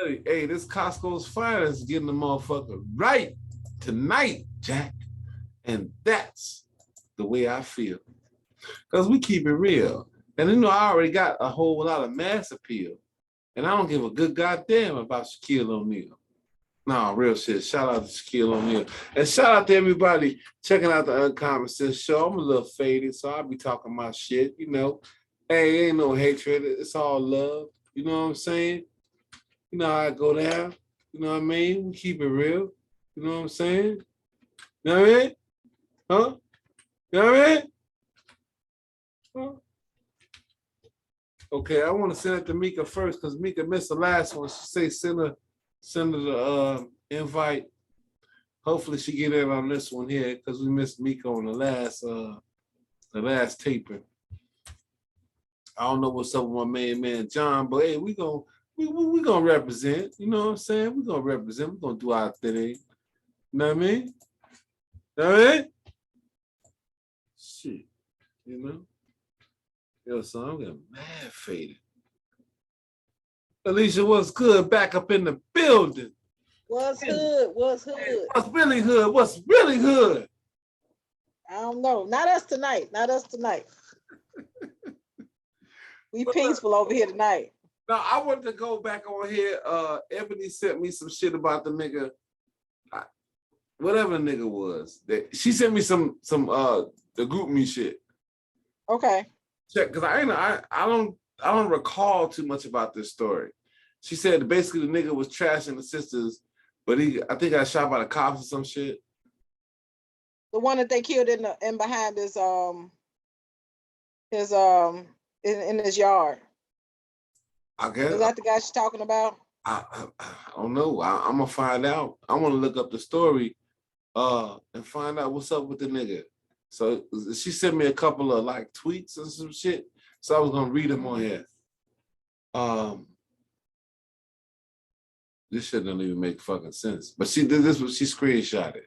Hey, this Costco's finest getting the motherfucker right tonight, Jack. And that's the way I feel. Because we keep it real. And you know, I already got a whole lot of mass appeal. And I don't give a good goddamn about Shaquille O'Neal. No, real shit. Shout out to Shaquille O'Neal. And shout out to everybody checking out the Uncommon Sense show. I'm a little faded, so I'll be talking my shit, you know. Hey, ain't no hatred. It's all love. You know what I'm saying? You know how I go down. You know what I mean? We keep it real. You know what I'm saying? You know what I mean? Huh? You know what I mean? Huh? Okay, I want to send it to Mika first because Mika missed the last one. She say send her the invite. Hopefully she get in on this one here because we missed Mika on the last taper. I don't know what's up with my main man John, but hey, we gonna represent. You know what I'm saying? We gonna represent. We gonna do our thing. You know what I mean? You know what I mean? Shit, you know. Yo, son, I'm getting mad faded. Alicia, what's good? Back up in the building. What's hood? What's hood? Hey, what's really hood? What's really hood? I don't know. Not us tonight. Not us tonight. We peaceful over here tonight. Now, I want to go back on here. Ebony sent me some shit about the nigga, whatever the nigga was. She sent me some the group me shit. Okay. Check, because I don't recall too much about this story. She said basically the nigga was trashing the sisters, but I think got shot by the cops or some shit. The one that they killed in behind his in his yard. I guess. Is that the guy she's talking about? I don't know. I'm gonna find out. I want to look up the story, and find out what's up with the nigga. So she sent me a couple of like tweets and some shit. So I was gonna read them on here. This shit don't even make fucking sense. But she did this. She screenshot it.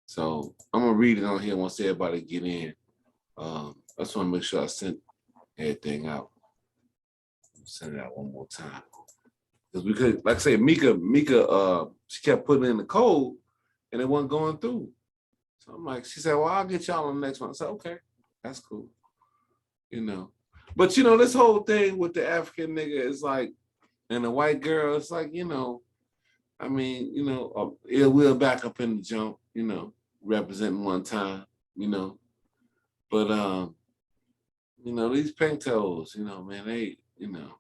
So I'm gonna read it on here once everybody get in. I just want to make sure I sent everything out. Send it out one more time. Because we could, like I say, Mika, she kept putting in the code and it wasn't going through. So I'm like, she said, well, I'll get y'all on the next one. I said, okay, that's cool. You know. But you know, this whole thing with the African nigga is like, and the white girl, it's like, you know, I mean, you know, ill will back up in the jump, you know, representing one time, you know. But you know, these pink toes, you know, man, they, you know.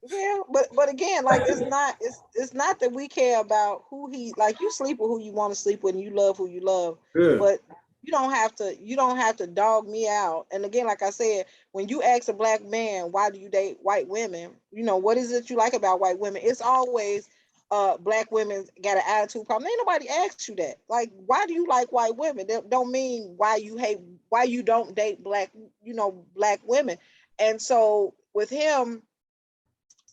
Yeah, but again, like it's not that we care about who he like. You sleep with who you want to sleep with, and you love who you love. Yeah. But you don't have to dog me out. And again, like I said, when you ask a black man why do you date white women, you know what is it you like about white women? It's always black women got an attitude problem. Ain't nobody asked you that. Like, why do you like white women? That don't mean why you don't date black women. And so with him,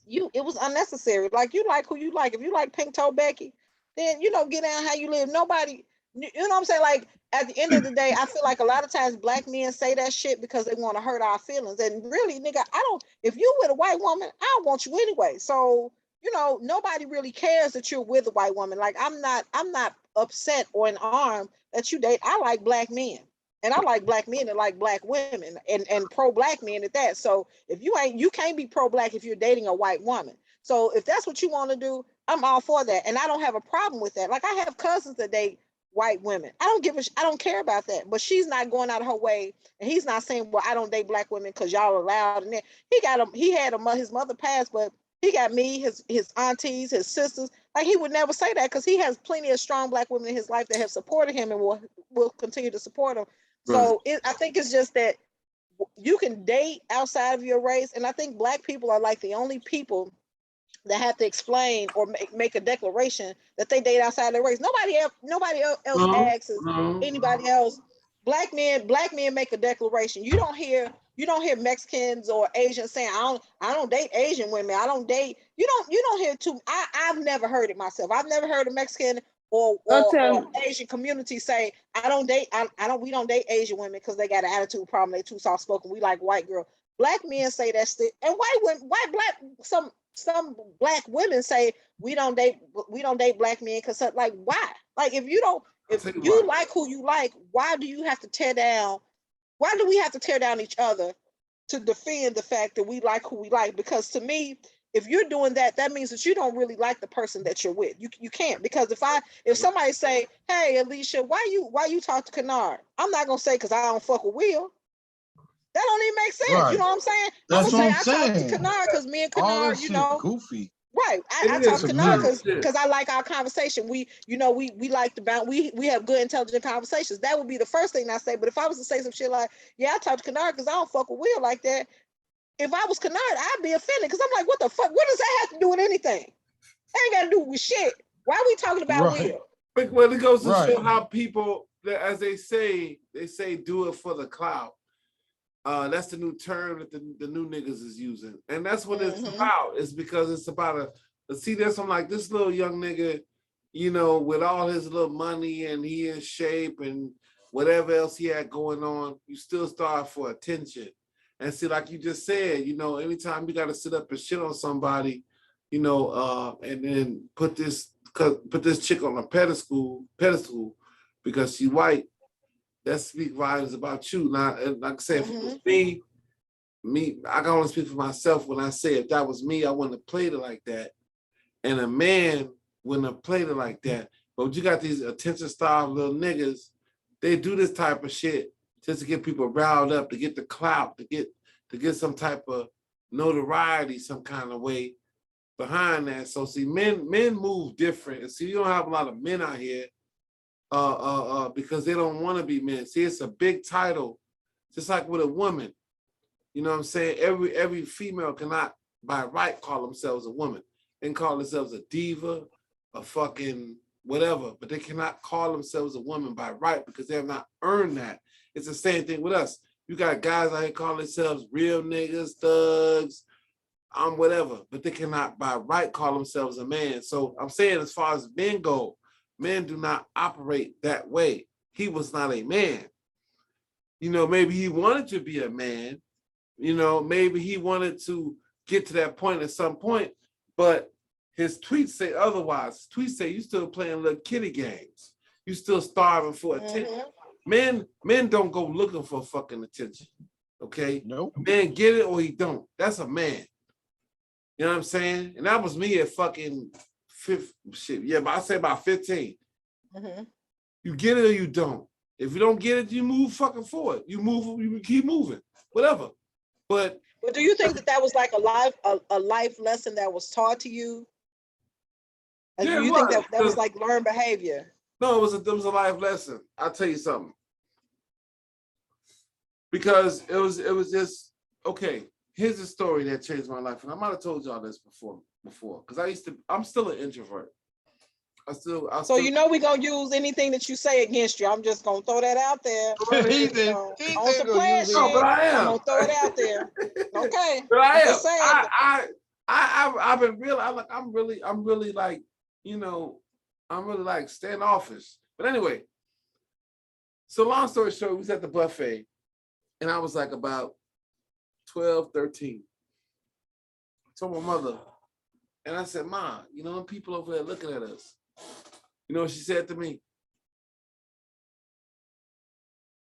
it was unnecessary. Like, you like who you like. If you like Pink Toe Becky, then get down how you live. Nobody, you know what I'm saying? Like, at the end of the day, I feel like a lot of times black men say that shit because they want to hurt our feelings. And really, nigga, if you with a white woman, I don't want you anyway. So, nobody really cares that you're with a white woman. Like, I'm not upset or in arm that you date. I like black men. And I like black men that like black women and pro-black men at that. So if you can't be pro-black if you're dating a white woman. So if that's what you want to do, I'm all for that. And I don't have a problem with that. Like, I have cousins that date white women. I don't care about that. But she's not going out of her way. And he's not saying, well, I don't date black women because y'all allowed. And then his mother passed, but he got me, his aunties, his sisters. Like, he would never say that because he has plenty of strong black women in his life that have supported him and will continue to support him. So I think it's just that you can date outside of your race. And I think black people are like the only people that have to explain or make a declaration that they date outside their race. Nobody else asks anybody else. Black men make a declaration. You don't hear Mexicans or Asians saying, I don't date Asian women. I don't date. You don't hear too. I've never heard it myself. I've never heard a Mexican or Asian community say, we don't date Asian women because they got an attitude problem. They too soft spoken. We like white girl. Black men say that's the, and white women, white black, some black women say we don't date black men because like why? Like if you don't, I'll if tell you why. you like who you like, why do you have to tear down? Why do we have to tear down each other to defend the fact that we like who we like? Because to me, if you're doing that, that means that you don't really like the person that you're with. You can't, because if somebody say, hey Alicia, why you talk to Kennard? I'm not gonna say because I don't fuck with Will. That don't even make sense. You Right. know what I'm saying? I'm That's gonna what say I'm I talked to saying. Kennard because me and All that Kennard, shit goofy. right. It I is talked to some Kennard me. childish shit. because I like our conversation. We like to bounce. We have good intelligent conversations. That would be the first thing I say. But if I was to say some shit like, yeah, I talked to Kennard because I don't fuck with Will like that. If I was Kennard, I'd be offended because I'm like, what the fuck? What does that have to do with anything? That ain't got to do with shit. Why are we talking about Right. Will? But when it goes to Right. show how people, as they say do it for the clout. That's the new term that the new niggas is using, and that's what it's about. It's because it's about see. There's some like this little young nigga, with all his little money and he in shape and whatever else he had going on. You still starve for attention, and see, like you just said, anytime you got to sit up and shit on somebody, and then put this chick on a pedestal because she white. That speaks volumes about you. Now, like I said, if it was me, I can only speak for myself when I say if that was me, I wouldn't have played it like that. And a man wouldn't have played it like that. But you got these attention-starved little niggas, they do this type of shit just to get people riled up, to get the clout, to get some type of notoriety some kind of way behind that. So see, men move different. And see, you don't have a lot of men out here because they don't want to be men. See, it's a big title, just like with a woman. You know what I'm saying? Every female cannot by right call themselves a woman and call themselves a diva, a fucking whatever, but they cannot call themselves a woman by right because they have not earned that. It's the same thing with us. You got guys out here calling themselves real niggas, thugs, whatever, but they cannot by right call themselves a man. So I'm saying, as far as men go, men do not operate that way. He was not a man. Maybe he wanted to be a man. Maybe he wanted to get to that point at some point, but his tweets say otherwise. His tweets say you still playing little kitty games. You still starving for attention. Men don't go looking for fucking attention. Okay? Nope. Man get it or he don't. That's a man. You know what I'm saying? And that was me at fucking but I say about 15. You get it or you don't. If you don't get it, you move fucking forward. You keep moving, whatever. But do you think that was like a life lesson that was taught to you? Like, yeah, do you think that was like learned behavior? No, it was a life lesson. I'll tell you something. Because it was just okay. Here's a story that changed my life, and I might have told y'all this before, because I'm still an introvert. So we're gonna use anything that you say against you. I'm just gonna throw that out there. He said, On some player shit. No, but I am. I'm gonna throw it out there. Okay. But I am. Just saying. I've been real. I'm really like, I'm really like standoffish. But anyway, so long story short, we was at the buffet, and I was like about 12, 13. I told my mother, and I said, Ma, people over there looking at us. You know what she said to me?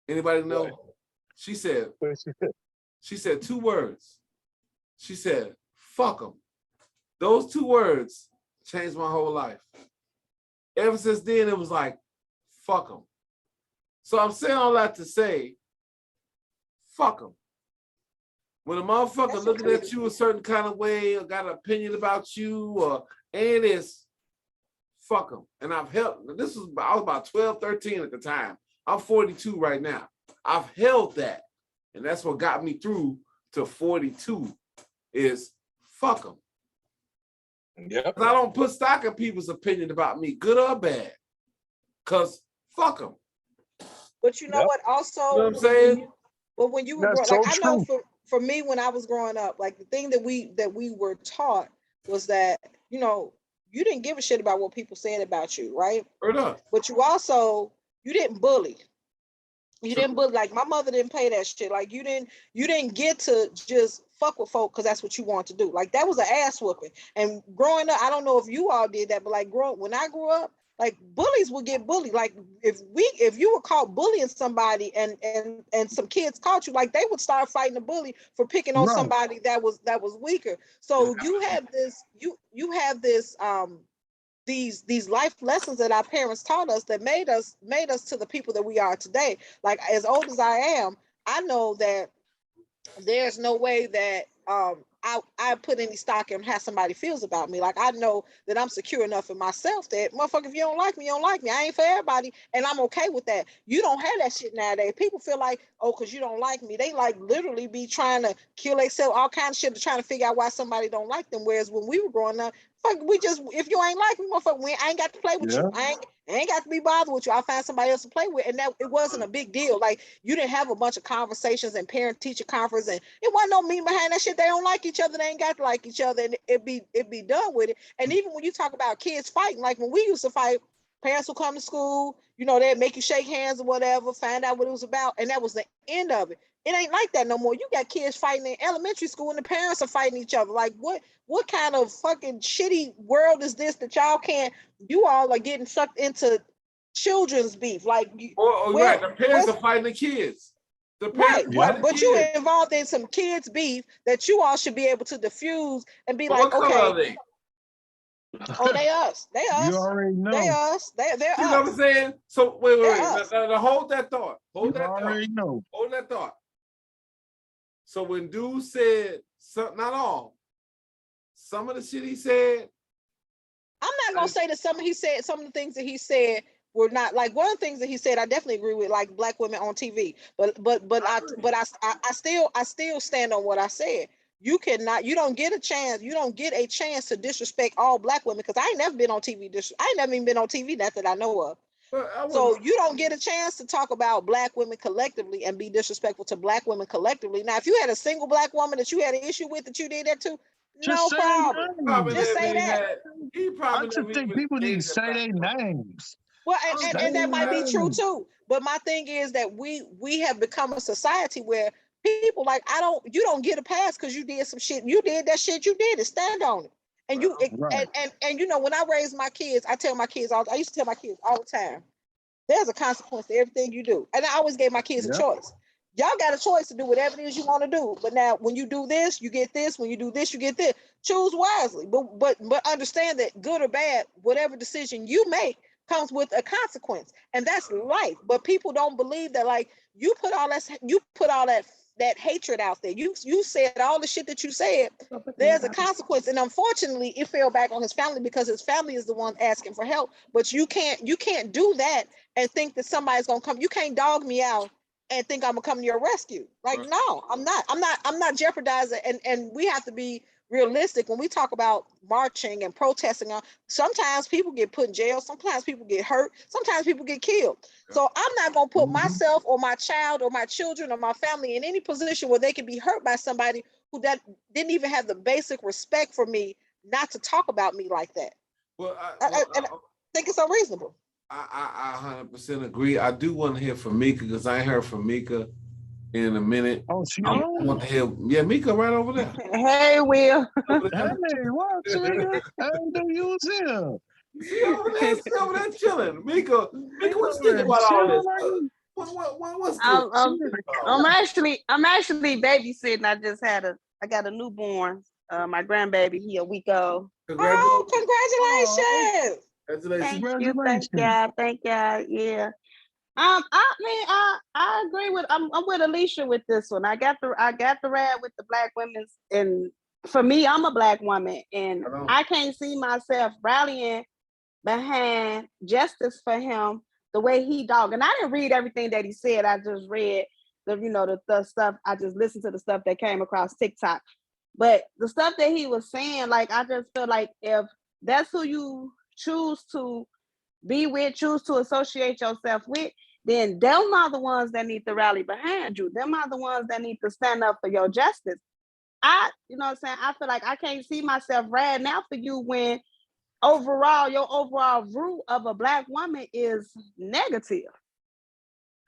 Anybody know? What? She said 2 words. She said, fuck them. Those 2 words changed my whole life. Ever since then, it was like, fuck them. So I'm saying all that to say, fuck them. When a motherfucker looking at you a certain kind of way or got an opinion about you or and it's, fuck them. And I've held, I was about 12, 13 at the time. I'm 42 right now. I've held that. And that's what got me through to 42 is fuck them. Yeah. I don't put stock in people's opinion about me, good or bad. Because fuck them. But you know what also? You know what I'm saying? But when you were growing, like, I know for me, when I was growing up, like the thing that we were taught was that, you didn't give a shit about what people said about you, right? Or not. But you didn't bully. You True. didn't bully. Like my mother didn't play that shit. Like you didn't get to just fuck with folk because that's what you want to do. Like that was an ass whooping. And growing up, I don't know if you all did that, but like when I grew up, like bullies would get bullied. Like if you were caught bullying somebody and some kids caught you, like they would start fighting the bully for picking on Right. somebody that was weaker. So you have this these life lessons that our parents taught us that made us to the people that we are today. Like as old as I am, I know that there's no way that I put any stock in how somebody feels about me. Like I know that I'm secure enough in myself that motherfucker, if you don't like me, you don't like me. I ain't for everybody, and I'm okay with that. You don't have that shit nowadays. People feel like, oh, because you don't like me, they like literally be trying to kill themselves, all kinds of shit, to trying to figure out why somebody don't like them. Whereas when we were growing up, fuck, we just, if you ain't like me, motherfucker, I ain't got to play with Yeah. you. I ain't got to be bothered with you. I'll find somebody else to play with, and that it wasn't a big deal. Like you didn't have a bunch of conversations and parent teacher conference, and it wasn't no mean behind that shit. They don't like each other. They ain't got to like each other, and it be done with it. And even when you talk about kids fighting, like when we used to fight, parents would come to school, they'd make you shake hands or whatever, find out what it was about, and that was the end of it. It ain't like that no more. You got kids fighting in elementary school, and the parents are fighting each other. Like what kind of fucking shitty world is this that y'all can't? You all are getting sucked into children's beef. Like Or where right, the parents what's are fighting the kids. The right, parents are Yeah. fighting right. the But you kids. involved in some kids beef that you all should be able to diffuse and be But like, what color okay, are they? oh, they us, they You us, already they know. us, they're You know what I'm us, saying? So wait, wait, they're wait. us. Now, hold that thought. You Hold that thought. already know. Hold that thought. So when dude said, not all, some of the shit he said, I'm not gonna say that some of the things that he said were not, like, one of the things that he said I definitely agree with, like black women on TV. But I still stand on what I said. You don't get a chance to disrespect all black women, because I ain't never been on TV. I ain't never even been on TV, not that I know of. but I So wouldn't. you don't get a chance to talk about black women collectively and be disrespectful to black women collectively. Now, if you had a single black woman that you had an issue with, that you did that too, Just no say their problem. Probably Just names. never say even that. had. He I probably just never think even people need to dated a say black their woman. names. Well, I'm Say and their that might be true names. too. But my thing is that we have become a society where people, like, you don't get a pass because you did some shit. You did that shit. You did it. Stand on it. And you it, Right. and when I raise my kids, I used to tell my kids all the time, there's a consequence to everything you do. And I always gave my kids a Yeah. choice. Y'all got a choice to do whatever it is you want to do. But now, when you do this, you get this. When you do this, you get this. Choose wisely. But understand that, good or bad, whatever decision you make comes with a consequence, and that's life. But people don't believe that. Like, you put all that hatred out there. You said all the shit that you said. There's a consequence, and unfortunately, it fell back on his family, because his family is the one asking for help. But you can't do that and think that somebody's gonna come. You can't dog me out and think I'm gonna come to your rescue. Like, Right. no, I'm not. I'm not jeopardizing. And we have to be realistic when we talk about marching and protesting. Sometimes people get put in jail. Sometimes people get hurt. Sometimes people get killed. So I'm not gonna put Mhm. myself or my child or my children or my family in any position where they can be hurt by somebody who that didn't even have the basic respect for me, not to talk about me like that. Well, And I think it's unreasonable. I 100% agree. I do want to hear from Mika, because I ain't heard from Mika in a minute. Oh, she I on? want to hear, yeah, Mika right over there. Hey, Will. Over Hey, there. what, nigga? I didn't know you was here. See over there chilling. Mika, what you think Man, about all this? chilling. What's good? I'm actually babysitting. I got a newborn. My grandbaby, he a week old. Congratulations. Oh, Oh, congratulations. Congratulations. congratulations. Thank y'all. Yeah. I agree with. I'm with Alicia with this one. I got the rad with the black women's, and for me, I'm a black woman, and I can't see myself rallying behind justice for him the way he dog. And I didn't read everything that he said. I just read the stuff. I just listened to the stuff that came across TikTok. But the stuff that he was saying, like, I just feel like if that's who you choose to be with, choose to associate yourself with, then them are the ones that need to rally behind you. Them are the ones that need to stand up for your justice. You know what I'm saying? I feel like I can't see myself riding out for you when your overall root of a black woman is negative.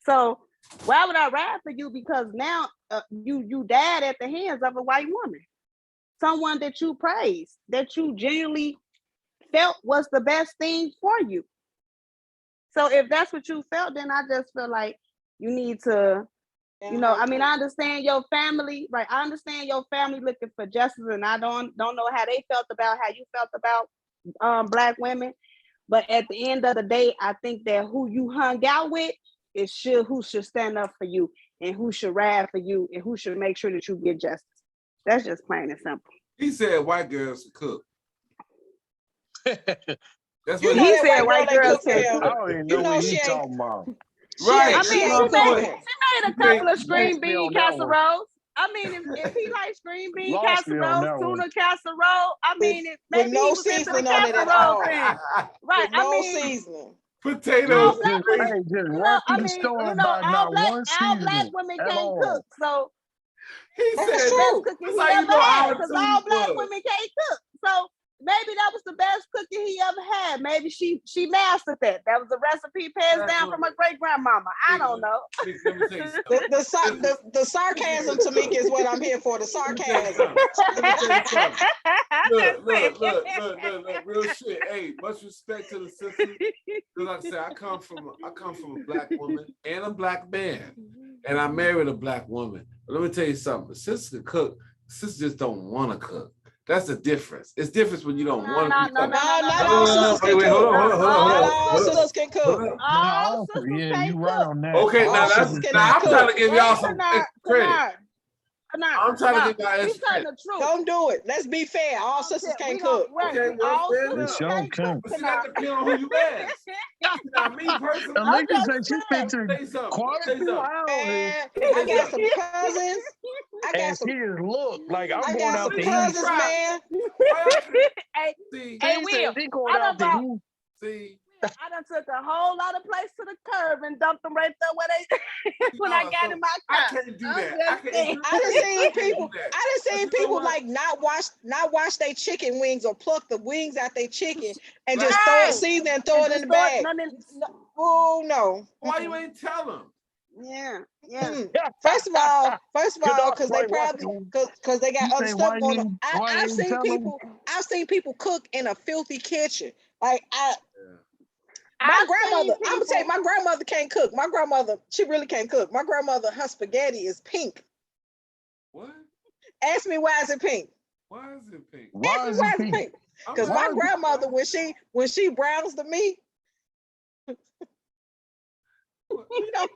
So Why would I ride for you? Because now you died at the hands of a white woman, someone that you praised, that you genuinely felt was the best thing for you. So if that's what you felt, then I just feel like you need to, I mean, I understand your family, right? I understand your family looking for justice, and I don't know how they felt about how you felt about Black women. But at the end of the day, I think that who you hung out with is who should stand up for you, and who should ride for you, and who should make sure that you get justice. That's just plain and simple. He said white girls cook. That's You what know he that said. White girls cook can well. I don't even You know know what she he ain't. talking about. Right. I She mean, ain't cooking. she made a couple of string Lost me bean on that one. casseroles. I mean, if he likes string bean Lost me on casseroles, that one. tuna casserole, I mean, With maybe no he was into the seasoning on it at casserole all. thing, right? With I no mean, seasoning. Potatoes. Black women, Hey, just you know, walk I through the mean, store by all not one black seasoning women at can't all. cook, so He that's said the best true. cooking That's he how you ever know had, our because tune all black was. women can't cook. So maybe that was the best cooking he ever had. Maybe she mastered that. That was a recipe passed down from her great grandmama. I don't know. Let me tell you something. The sarcasm, Tamika, is what I'm here for. The sarcasm. Let me tell you something. Look, real shit. Hey, much respect to the sisters. Because like I said, I come from a Black woman and a Black man. And I married a Black woman. But let me tell you something. The sisters can cook. The sisters just don't want to cook. That's the difference. It's different when you don't want to cook. Not all sisters can cook. Not all sisters can cook. All sisters Yeah, can't you right cook. on that. Okay, All now sisters that's cannot I'm cook. trying to give y'all some credit. I'm trying to give y'all We extra telling credit. the truth. Don't do it. Let's be fair. All sisters can't cook. Okay, well, All fair sisters enough. Sure can't can. cook. But see, that depends on who you ask. Now, me personally, Alika just said she saying. pictured say something. quite a Say few something. houses, And I got some cousins. and she just looked like I'm I going got out some the cousins, east. man. Hey, See, hey, She Will, said she going I out the done east. see. I done took a whole lot of place to the curb and dumped them right there where they when I got in my car. I can't do that. I can't. I done seen people. do that. I done seen But you know people what? like not wash their chicken wings or pluck the wings out their chicken and just Right. throw it, season and throw it in the bag. Oh no! Why you ain't tell them? Yeah. First of all, Dog, because they why probably you- because they got you other say stuff why going you on. why I've you seen tell 'em? people. I've seen people cook in a filthy kitchen. Like my I've grandmother. seen I'm gonna say my grandmother can't cook. My grandmother, she really can't cook. My grandmother, her spaghetti is pink. What? Ask me why is it pink? Why is it pink? Why is it pink? Because my grandmother, when she browns the meat, you know,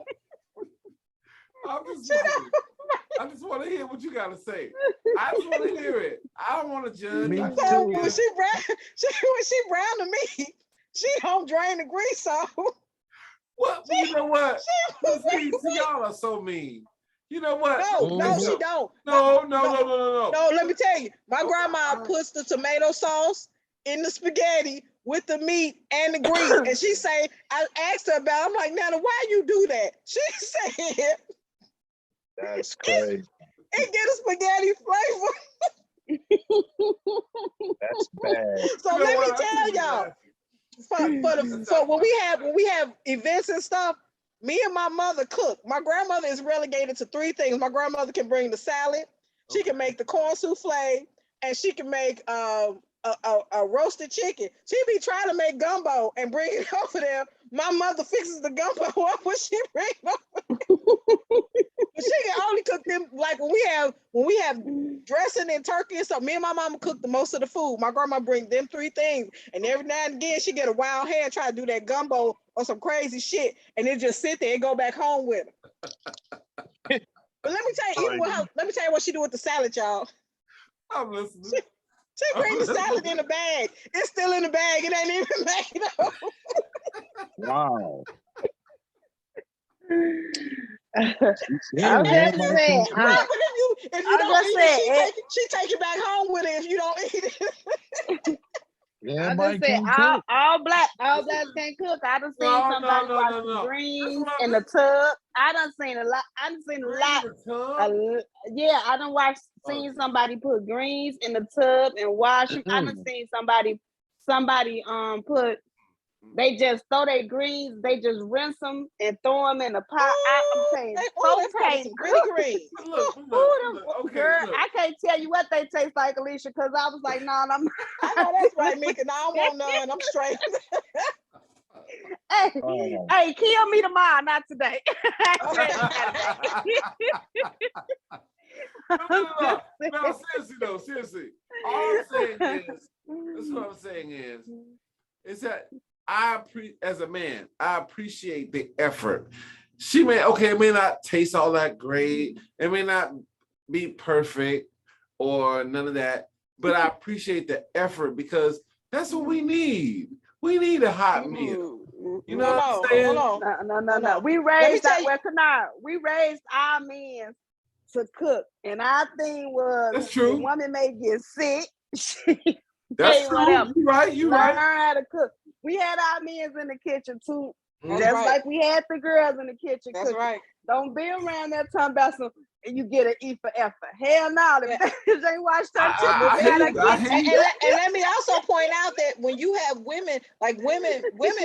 I just want to hear what you gotta say. I just want to hear it. I don't want to judge. Me I just so too. when she brown the meat, she don't drain the grease off. What? You know what? She- See, y'all are so mean. You know what? No, she don't. No. No, let me tell you, my grandma puts the tomato sauce in the spaghetti with the meat and the grease. And she say, I asked her about it. I'm like, Nana, why you do that? She said, That's crazy. it get a spaghetti flavor. That's bad. So let me tell y'all, for when we have events and stuff, me and my mother cook. My grandmother is relegated to three things. My grandmother can bring the salad, she can make the corn souffle, and she can make a roasted chicken. She be trying to make gumbo and bring it over there. My mother fixes the gumbo up when she bring it over. But she can only cook them like when we have dressing and turkey and stuff. Me and my mama cook the most of the food. My grandma bring them three things, and every now and again she get a wild hair and try to do that gumbo or some crazy shit, and it just sit there and go back home with her. But let me tell you, let me tell you what she do with the salad, y'all. I'm listening. She bring the salad in a bag. It's still in the bag. It ain't even made up. Wow. I'm just saying. If you don't eat it, she take it back home with her if you don't eat it. Yeah, I just said all blacks can't cook. I done seen somebody wash the greens in the tub. I done seen a lot. I done seen a lot. Yeah, I done seen somebody put greens in the tub and wash them. I done seen somebody put They just throw their greens, they just rinse them and throw them in the pot. I'm saying, Let's saute some gritty greens. Look, okay, girl, look. I can't tell you what they taste like, Alicia, because I was like, no, I'm I know that's right, Mika. Now I don't want none. I'm straight. Hey, Oh. hey, kill me tomorrow, not today. No, seriously though, seriously. All I'm saying is, that's what I'm saying is that as a man, I appreciate the effort. It may not taste all that great, it may not be perfect or none of that, but I appreciate the effort because that's what we need. We need a hot meal. You know what I'm saying? No. We raised our men to cook, and our thing was That's true. the woman may get sick. That's true. Whatever. You're right. Learn how to cook. We had our men in the kitchen too, like we had the girls in the kitchen. That's cooking. right. Don't be around that time about some and you get an E for effort. Hell no, they ain't watched that and let me also point out that when you have women, like women,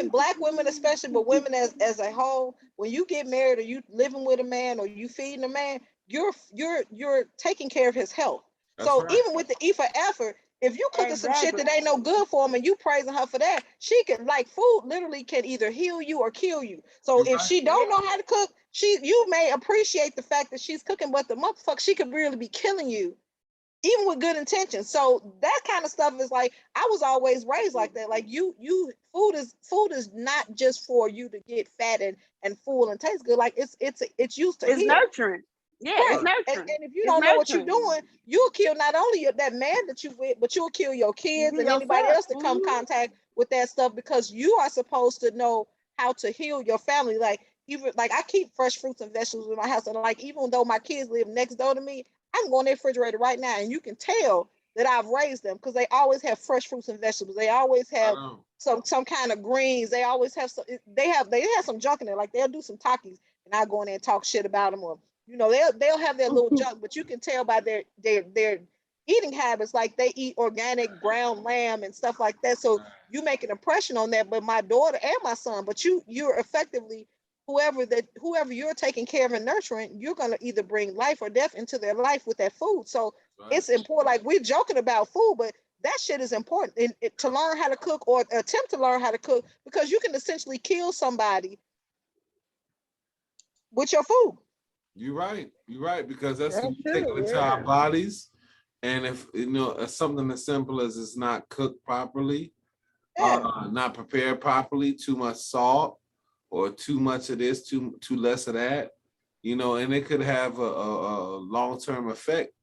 black women especially, but women as a whole, when you get married or you living with a man or you feeding a man, you're taking care of his health. That's so right. Even with the E for effort, if you cooking some shit that ain't no good for him and you praising her for that, she can, like, food literally can either heal you or kill you. So if she don't know how to cook, you may appreciate the fact that she's cooking, but the motherfucker, she could really be killing you, even with good intentions. So that kind of stuff is like, I was always raised like that. Like food is not just for you to get fat and full and taste good. Like it's used to heal. Nurturing. Yeah, right. It's nurturing. And if you don't know what you're doing, you'll kill not only that man that you with, but you'll kill your kids and anybody else that come contact with that stuff, because you are supposed to know how to heal your family. Like, even like I keep fresh fruits and vegetables in my house, and like even though my kids live next door to me, I can go in their refrigerator right now and you can tell that I've raised them, because they always have fresh fruits and vegetables. They always have some kind of greens. They always have some. They have some junk in there. Like they'll do some Takis, and I go in there and talk shit about them, or they'll have their little junk, but you can tell by their eating habits. Like they eat organic ground lamb and stuff like that. So you make an impression on that. But my daughter and my son, but you're effectively whoever you're taking care of and nurturing, you're gonna either bring life or death into their life with that food. So it's important. Like, we're joking about food, but that shit is important to learn how to cook or attempt to learn how to cook, because you can essentially kill somebody with your food. You're right, because that's what we take into our bodies. And if something as simple as it's not cooked properly, not prepared properly, too much salt, or too much of this, too less of that, and it could have a long-term effect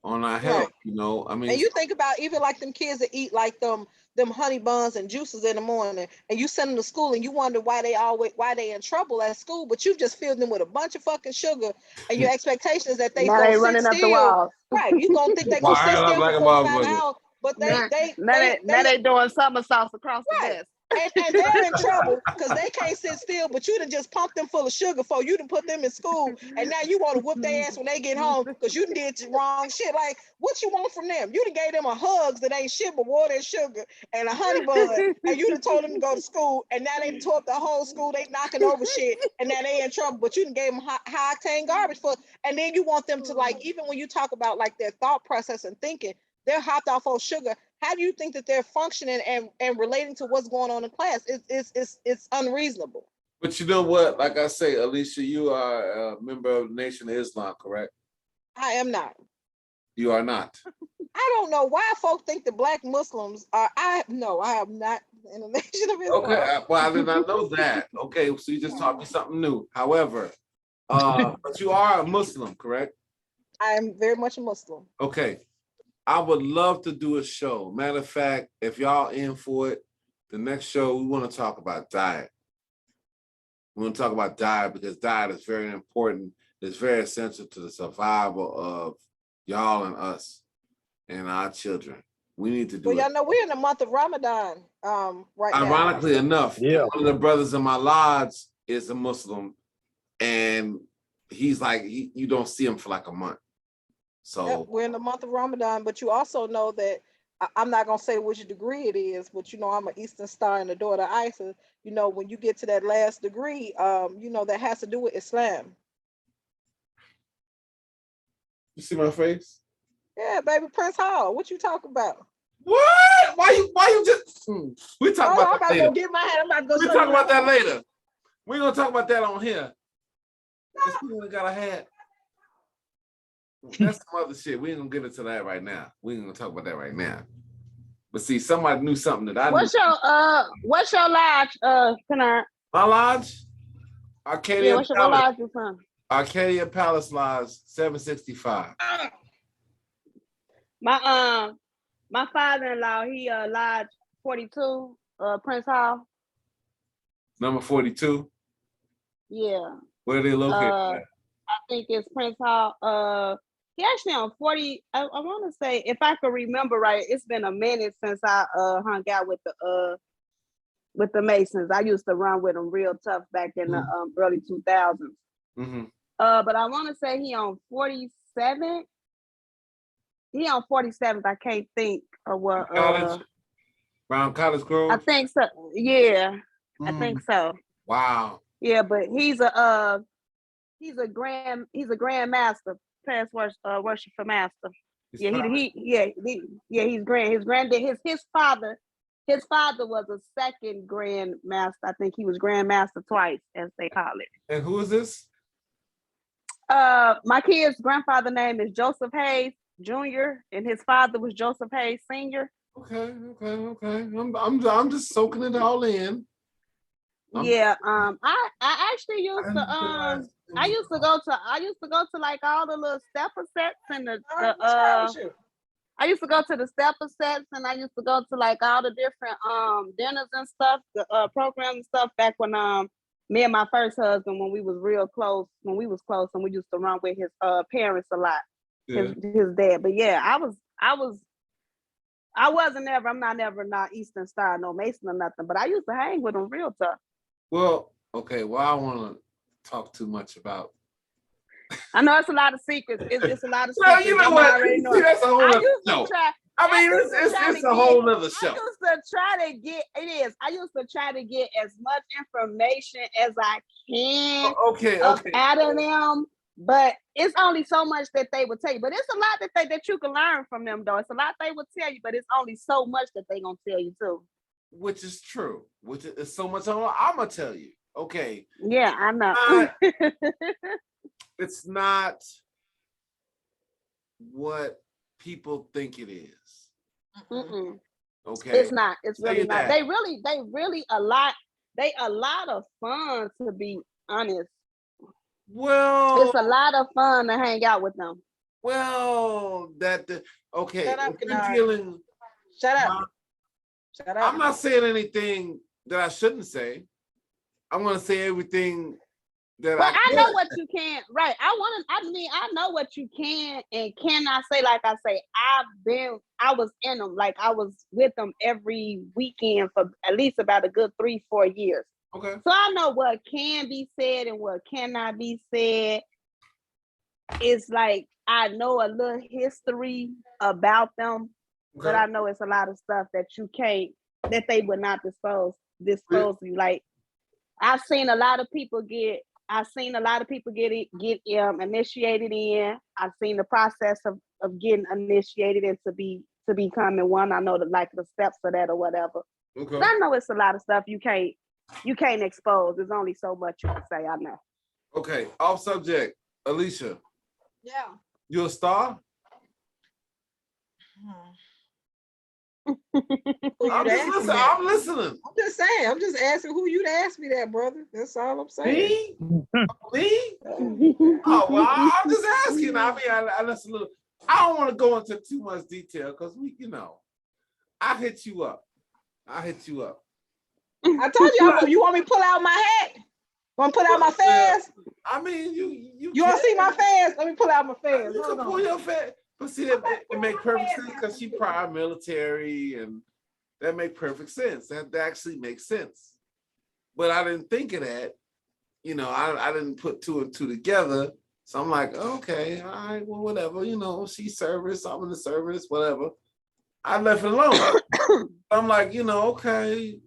on our health. I mean, and you think about even like them kids that eat like them honey buns and juices in the morning, and you send them to school and you wonder why they in trouble at school, but you just filled them with a bunch of fucking sugar, and your expectation is that they gonna sit still. Right, you gonna think they gonna sit still for 4 or 5 hours, but they doing somersaults across the desk. And they're in trouble because they can't sit still, but you done just pumped them full of sugar for you to put them in school, and now you want to whoop their ass when they get home because you did wrong shit. Like, what you want from them? You done gave them a hugs that ain't shit but water and sugar and a honey bun, and you done told them to go to school, and now they tore up the whole school, they knocking over shit, and now they in trouble, but you done gave them high octane garbage and then you want them to, like, even when you talk about like their thought process and thinking, they're hopped off on sugar. How do you think that they're functioning and relating to what's going on in class? It's unreasonable. But you know what? Like I say, Alicia, you are a member of the Nation of Islam, correct? I am not. You are not. I don't know why folk think the Black Muslims are. I am not in the Nation of Islam. Okay, well, I did not know that. Okay, so you just taught me something new. However, but you are a Muslim, correct? I am very much a Muslim. Okay. I would love to do a show. Matter of fact, if y'all in for it, the next show, we want to talk about diet. We want to talk about diet because diet is very important. It's very essential to the survival of y'all and us and our children. We need to do it. Y'all know we're in the month of Ramadan right now. Ironically enough, one of the brothers in my lodge is a Muslim, and he's like, you don't see him for like a month. So we're in the month of Ramadan, but you also know that I'm not gonna say which degree it is, but I'm an Eastern Star and the daughter of Isis. When you get to that last degree, that has to do with Islam. You see my face? Yeah, baby, Prince Hall. What you talk about? What? Why you just? We talk I'm about about that to go later. get my hat. I'm about to go. We show talk you about that my- later. We're gonna talk about that on here. This people got a hat. That's some other shit. We ain't gonna get into that right now. We ain't gonna talk about that right now. But see, somebody knew something that I knew. What's your lodge, Canard? My lodge, Yeah, Arcadia what Palace. lodge you from? Arcadia Palace Lodge, 765. My father-in-law, he lodge 42, Prince Hall. Number 42. Yeah. Where are they located I at? think it's Prince Hall. He actually on 40. I want to say, if I could remember right, it's been a minute since I hung out with the Masons. I used to run with them real tough back in the early 2000s. Mm-hmm. But I want to say he on 47. He on 47th. I can't think of what. College? Around College Grove? I think so. Yeah, I think so. Wow. Yeah, but he's a grand master, past worshipful master. He's Yeah, probably- he's grand. His granddad, his father was a second grand master. I think he was grand master twice, as they call it. And who is this? My kid's grandfather name is Joseph Hayes Jr. and his father was Joseph Hayes Sr. Okay. I'm just soaking it all in. Yeah, I actually used to I used to go to like all the little stepper sets and What's wrong with you? I used to go to the stepper sets and I used to go to like all the different dinners and stuff, the programs and stuff back when me and my first husband when we was close and we used to run with his parents a lot. Yeah. His dad. But yeah, I'm not never not Eastern Star, no Mason or nothing, but I used to hang with him real tough. Well, okay. Well, I don't want to talk too much about. I know it's a lot of secrets. It's a lot of Well, secrets. you know I'm what? already know. See, that's a whole I other used to show. try. I mean, used to try it's to a get- whole other I show. used to try to get it is. I used to try to get as much information as I can Okay. up out of them, but it's only so much that they would tell you. But it's a lot that you can learn from them, though. It's a lot they would tell you, but it's only so much that they gonna tell you too. Which is true. Which is so much. I'm gonna tell you. Okay. Yeah, I know. It's not what people think it is. Mm-mm. Okay. It's not. It's Tell really you not. that. They really a lot. They a lot of fun, to be honest. Well, It's a lot of fun to hang out with them. Okay. Shut up, If you're Kennard. dealing, Shut up. Shut up. I'm not saying anything that I shouldn't say. I'm gonna say everything that But I I know can. what you can. Right. I know what you can and cannot say. Like I say, I was in them. Like I was with them every weekend for at least about a good 3-4 years. Okay. So I know what can be said and what cannot be said. It's like I know a little history about them, but I know it's a lot of stuff that they would not disclose to you. Like I've seen a lot of people get initiated in. I've seen the process of getting initiated into becoming one. I know the steps of that or whatever. Okay. But I know it's a lot of stuff you can't expose. There's only so much you can say. I know. Okay. Off subject. Alicia, Yeah. you a star? Who you I'm to just ask me listening. that? I'm listening. I'm just saying. I'm just asking who you to ask me that, brother. That's all I'm saying. Me? Oh well, I'm just asking. I mean, I listen a little. I don't want to go into too much detail because I hit you up. I told you, you want me to pull out my hat? Want to pull out my fez? I mean, you You want to see my fez? Let me pull out my fez. You Hold can on. pull your fez. But see, it make perfect sense because she prior military, and that make perfect sense. That actually makes sense. But I didn't think of that. I didn't put two and two together. So I'm like, okay, all right, well, whatever. She's service. I'm in the service, whatever. I left it alone. I'm like, okay,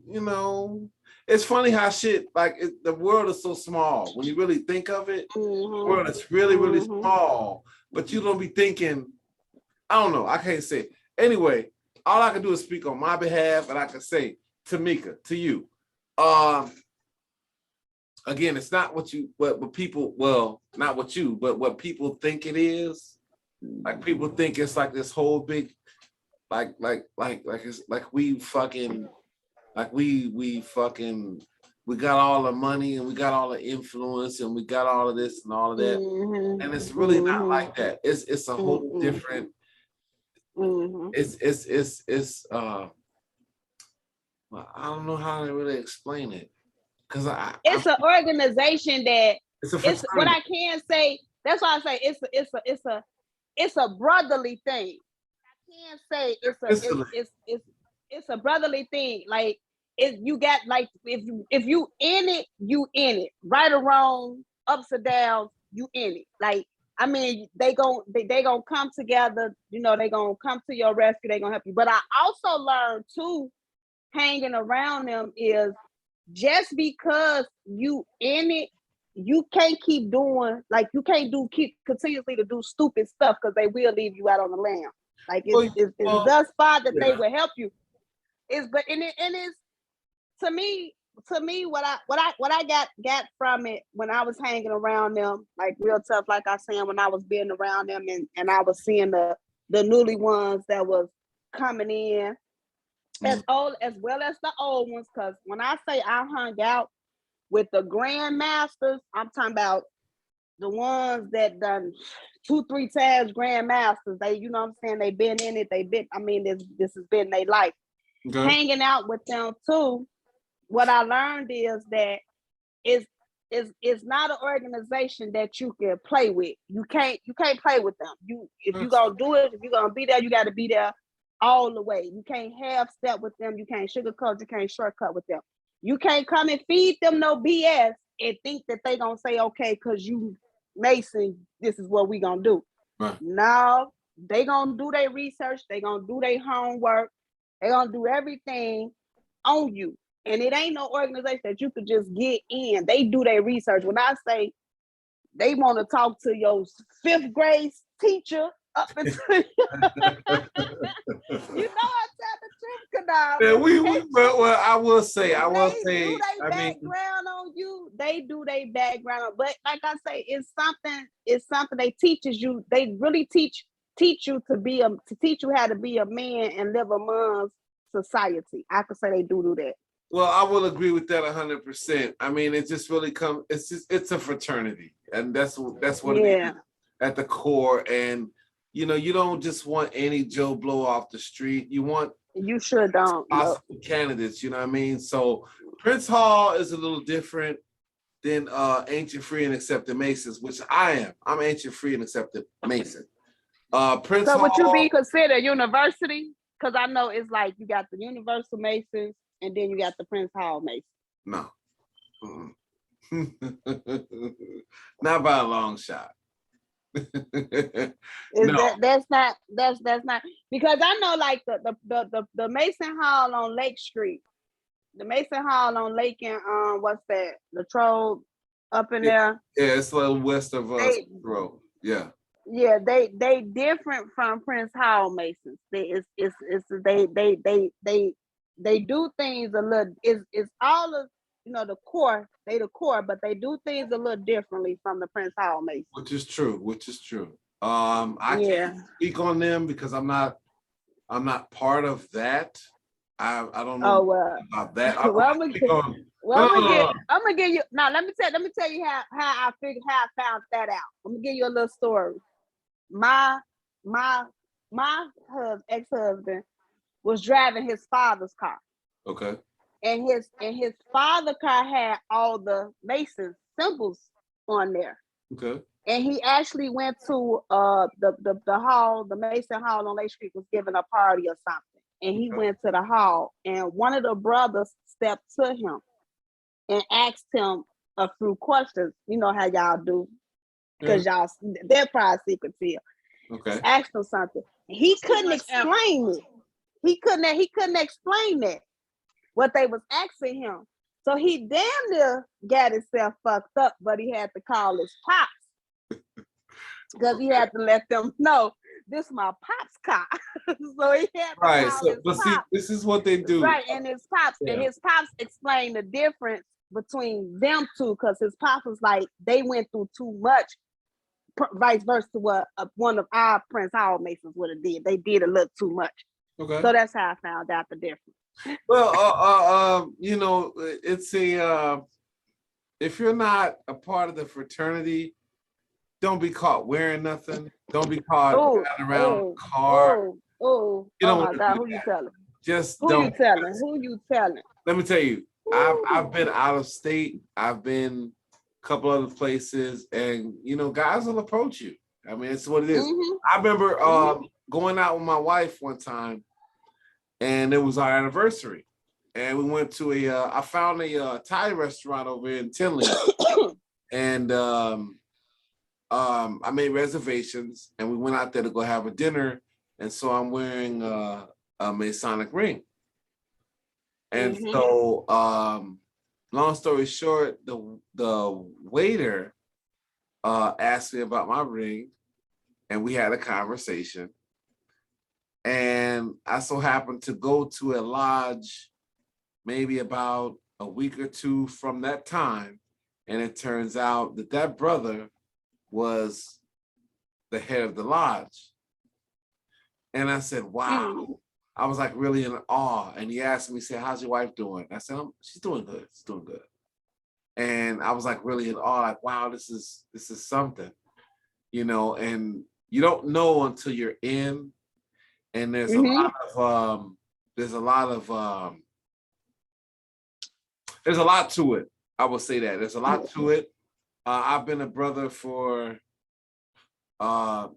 it's funny how shit like the world is so small when you really think of it. The world is really, really small, but you don't be thinking. I don't know. I can't say. Anyway, all I can do is speak on my behalf, and I can say, Tamika, to you. Again, it's not what people. Well, not what you, but what people think it is. Like people think it's like this whole big, like it's like we fucking, like we fucking, we got all the money and we got all the influence and we got all of this and all of that, and it's really not like that. It's a whole different. It's well, I don't know how to really explain it because it's an organization that it's what I can say. That's why I say it's a brotherly thing. I can't say it's a brotherly thing. Like you got like if you in it, you in it. Right or wrong, ups or downs, you in it. Like I mean, they gonna come together. They gonna come to your rescue. They gonna help you. But I also learned too, hanging around them is just because you in it, you can't keep doing like you can't keep continuously to do stupid stuff because they will leave you out on the lamb. Like it's thus far that they will help you. It's to me what I got from it when I was hanging around them, like real tough, like I said, when I was being around them and I was seeing the newly ones that was coming in as old as well as the old ones. Because when I say I hung out with the grandmasters, I'm talking about the ones that done 2-3 times grandmasters. They, you know what I'm saying, they been in it. This has been their life. Okay. Hanging out with them too. What I learned is that it's not an organization that you can play with. You can't play with them. If you're gonna do it, if you're gonna be there, you got to be there all the way. You can't half step with them. You can't sugarcoat. You can't shortcut with them. You can't come and feed them no BS and think that they gonna say okay because you Mason. This is what we gonna do. Right. No, they gonna do their research. They gonna do their homework. They gonna do everything on you. And it ain't no organization that you could just get in. They do their research. When I say they want to talk to your 5th grade teacher up until you know I tell the truth, Kadar. Yeah, I will say, they do their background on you. They do their background, but like I say, it's something they teaches you. They really teach you to teach you how to be a man and live among society. I could say they do that. Well, I will agree with that 100%. I mean, it just really it's a fraternity, and that's what it is at the core. And you don't just want any Joe Blow off the street. You sure don't possible candidates. You know what I mean? So Prince Hall is a little different than Ancient Free and Accepted Masons, which I am. I'm Ancient Free and Accepted Mason. Prince Hall. So would you be considered university? Because I know it's like you got the Universal Masons. And then you got the Prince Hall Mason. No. Not by a long shot. No. That's not because I know like the Mason Hall on Lake Street. The Mason Hall on Lake and what's that? Latrobe up in there. Yeah, it's a little west of Road. Yeah. Yeah, they different from Prince Hall Masons. They do things a little. It's all of the core. They the core, but they do things a little differently from the Prince Hall Masons. Which is true. I can't speak on them because I'm not part of that. I don't know about that. I'm gonna give you now. Let me tell you how I found that out. I'm gonna give you a little story. My ex-husband was driving his father's car. Okay. And his father's car had all the Mason symbols on there. Okay. And he actually went to the hall, the Mason Hall on Lake Street was giving a party or something. And he went to the hall and one of the brothers stepped to him and asked him a few questions. You know how y'all do. Because they're probably secret to you. Okay. Asked him something. He couldn't explain it. he couldn't explain that what they was asking him. So he damn near got himself fucked up, but he had to call his pops because he had to let them know this my pops car. So he had to Right. call So, his but see, pops. this is what they do. Right, and his pops explained the difference between them two because his pops was like they went through too much, vice versa to what one of our Prince Hall Masons would have did. They did a little too much. Okay. So that's how I found out the difference. Well, you know, it's a if you're not a part of the fraternity, don't be caught wearing nothing. Don't be caught driving around in a car. Oh my God, who you telling? Just who don't. you telling? Who you telling? Let me tell you, I've been out of state. I've been a couple other places, and you know, guys will approach you. I mean, it's what it is. Mm-hmm. I remember going out with my wife one time, and it was our anniversary, and we went to I found a Thai restaurant over in Tinley, and I made reservations, and we went out there to go have a dinner, and so I'm wearing a Masonic ring, and so long story short, the waiter asked me about my ring, and we had a conversation. And I so happened to go to a lodge maybe about a week or two from that time. And it turns out that that brother was the head of the lodge. And I said, wow. I was like really in awe. And he asked me, he said, how's your wife doing? I said, she's doing good. She's doing good. And I was like really in awe, like, wow, this is something, you know, and you don't know until you're in. And there's a lot to it. I will say that there's a lot to it. I've been a brother for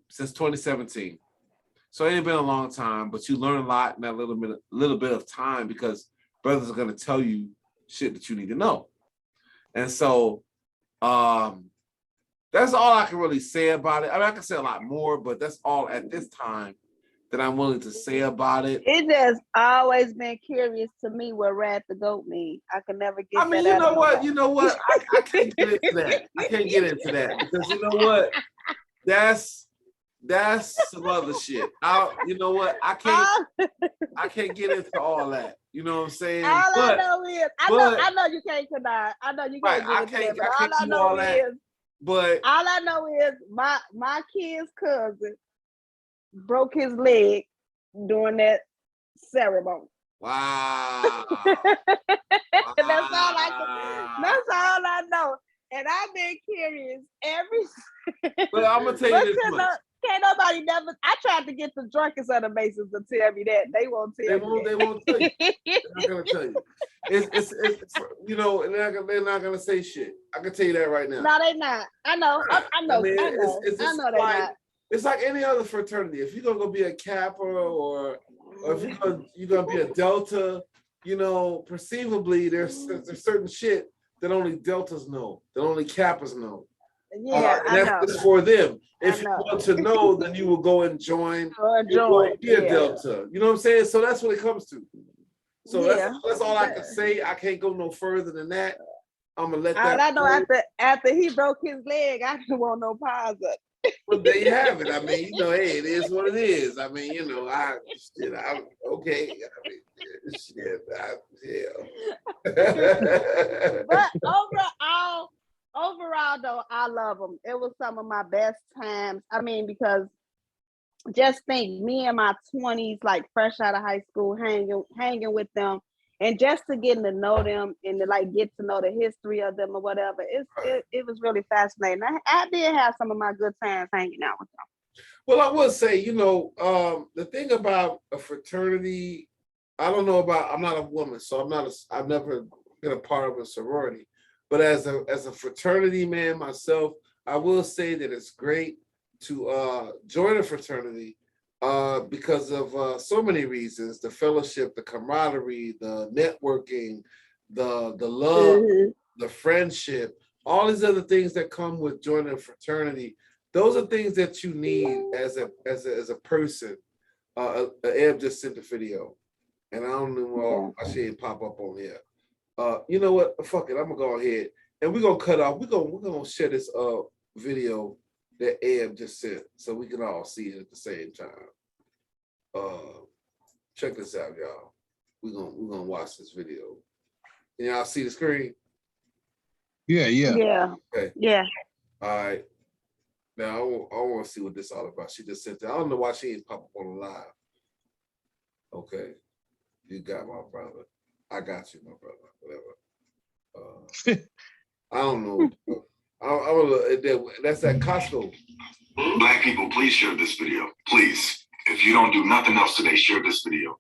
since 2017, so it ain't been a long time. But you learn a lot in that little bit of time because brothers are gonna tell you shit that you need to know. And so that's all I can really say about it. I mean, I can say a lot more, but that's all at this time that I'm willing to say about it. It just always been curious to me what rat the goat mean. I can never get. I mean, you know what? I can't get into that. I can't get into that because you know what? That's some other shit. You know what? I can't get into all that. You know what I'm saying? All I know is I know you can't deny. I know you can't get into that. But all I know is. But all I know is my kid's cousin broke his leg during that ceremony. Wow. That's all I know. And I've been curious But I'm gonna tell you this much. Can't nobody never. I tried to get the drunkest of the Masons to tell me that. They won't tell me. They won't tell you. They're not gonna tell you. It's you know, and they're not gonna say shit. I can tell you that right now. No, they not. I know. I know. I know they're not. It's like any other fraternity. If you're gonna go be a Kappa or if you're gonna be a Delta, you know, perceivably there's certain shit that only Deltas know, that only Kappas know. Yeah, and that's just for them. If you want to know, then you will go and join. Be a Delta. You know what I'm saying? So that's what it comes to. So that's all I can say. I can't go no further than that. I'm gonna let that. I know after he broke his leg, I didn't want no pause up. Well, there you have it. I mean, you know, hey, it is what it is. I mean, you know, I'm okay. I mean, But overall, though, I love them. It was some of my best times. I mean, because just think, me in my 20s, like fresh out of high school, hanging with them, and just to getting to know them and to like get to know the history of them or whatever. It was really fascinating. I did have some of my good times hanging out with them. Well, I will say, you know, the thing about a fraternity, I don't know about. I'm not a woman, so I've never been a part of a sorority. But as a fraternity man myself, I will say that it's great to join a fraternity because of so many reasons: the fellowship, the camaraderie, the networking, the love, the friendship, all these other things that come with joining a fraternity. Those are things that you need as a person Eb just sent the video, and I don't know why she didn't pop up on here. You know what? Fuck it. I'm gonna go ahead and we're gonna cut off. We're gonna share this video that Eb just sent so we can all see it at the same time. Check this out, y'all. We're gonna watch this video. Can y'all see the screen? Yeah. Okay. Yeah. All right. Now I want to see what this all about. She just sent that. I don't know why she didn't pop up on the live. Okay. You got my brother. I got you, my brother. Whatever. I don't know. That's at Costco. Black people, please share this video. Please. If you don't do nothing else today, share this video.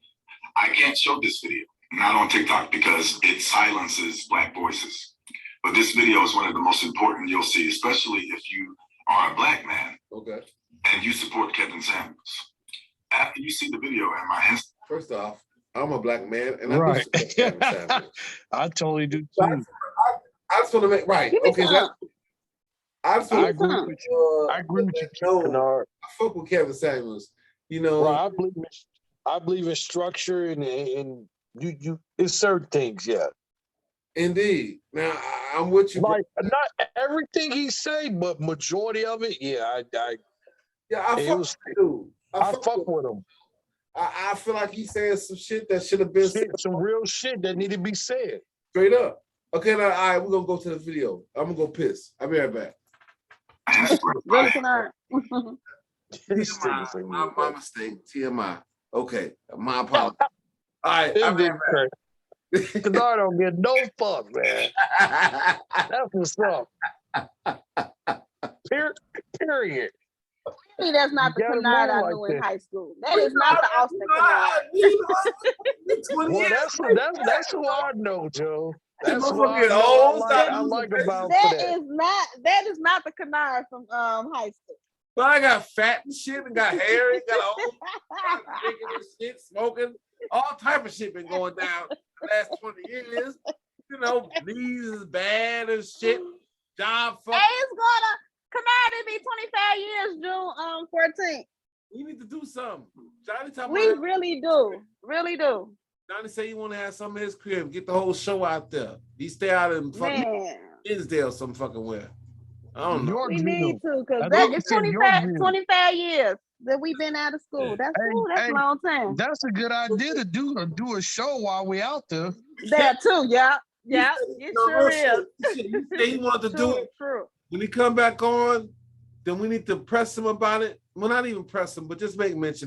I can't show this video, not on TikTok, because it silences Black voices. But this video is one of the most important you'll see, especially if you are a Black man. Okay. And you support Kevin Samuels. After you see the video in my Instagram. First off, I'm a Black man, and Right. I do support Kevin Samuels. I totally do So too. I just want to make right. Okay, I agree with you. I agree with you, Kennard. I fuck with Kevin Samuels. You know, Well, I believe in structure and you it's certain things, yeah. indeed. Now I'm with you. Like not everything he say, but majority of it, yeah. I fuck with him. I feel like he's saying some shit that should have been said. Some real shit that need to be said. Straight up. Okay, now all right, we're gonna go to the video. I'm gonna go piss. I'll be right back. Really, Kennard? TMI, my mistake. TMI. Okay, my apologies. All right, I'll be right back. Kennard don't get no fuck, man. That's what's up. Period. See, that's not the Kennard I knew in high school. That is not the Austin Kennard. Well, that's who I know, Joe. That's what I like about that. Is not the Kennard from high school. But I got fat and shit and got hair and got old drinking and shit, smoking. All type of shit been going down the last 20 years. You know, knees is bad and shit. Job fuck. Hey, it's gonna Kennard, it'll be 25 years, June 14th. We need to do something. Johnny talking We really do. Johnny say you want to have some of his crib, get the whole show out there. He stay out in fucking Hinsdale some fucking where. I don't know. We need to, because that is 25 years that we've been out of school. That's cool. That's a long time. That's a good idea to do a show while we out there. That too, yeah. It sure is. You say he wanted to do it. True. When he come back on, then we need to press him about it. Well, not even press him, but just make mention